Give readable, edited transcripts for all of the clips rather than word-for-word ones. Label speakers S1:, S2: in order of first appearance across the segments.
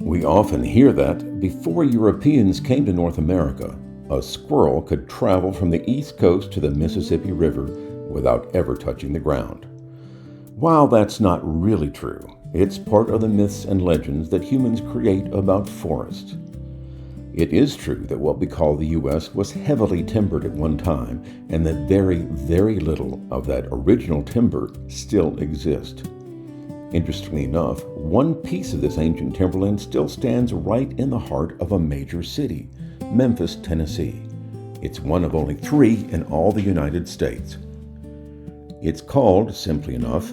S1: We often hear that before Europeans came to North America, a squirrel could travel from the East Coast to the Mississippi River without ever touching the ground. While that's not really true, it's part of the myths and legends that humans create about forests. It is true that what we call the U.S. was heavily timbered at one time, and that very, very little of that original timber still exists. Interestingly enough, one piece of this ancient timberland still stands right in the heart of a major city, Memphis, Tennessee. It's one of only 3 in all the United States. It's called, simply enough,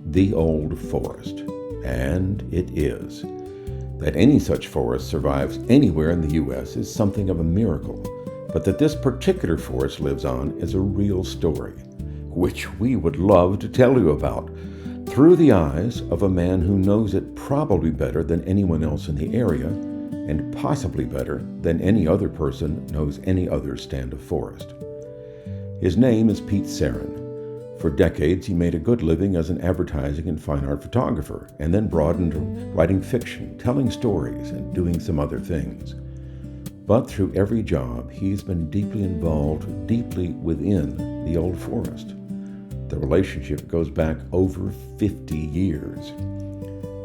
S1: the Old Forest. And it is. That any such forest survives anywhere in the U.S. is something of a miracle, but that this particular forest lives on is a real story, which we would love to tell you about, through the eyes of a man who knows it probably better than anyone else in the area, and possibly better than any other person knows any other stand of forest. His name is Pete Sarin. For decades, he made a good living as an advertising and fine art photographer, and then broadened to writing fiction, telling stories, and doing some other things. But through every job, he's been deeply involved, deeply within the Old Forest. The relationship goes back over 50 years.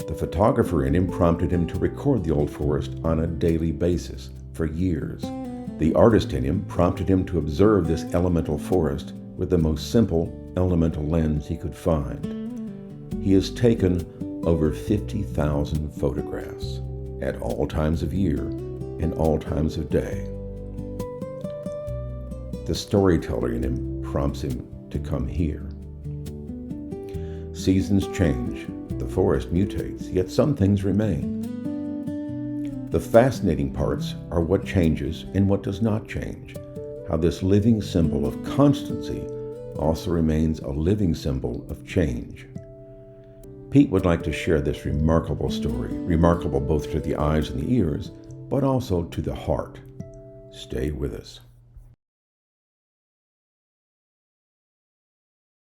S1: The photographer in him prompted him to record the Old Forest on a daily basis for years. The artist in him prompted him to observe this elemental forest with the most simple elemental lens he could find. He has taken over 50,000 photographs at all times of year and all times of day. The storyteller in him prompts him to come here. Seasons change, the forest mutates, yet some things remain. The fascinating parts are what changes and what does not change, how this living symbol of constancy also remains a living symbol of change. Pete would like to share this remarkable story, remarkable both to the eyes and the ears, but also to the heart. Stay with us.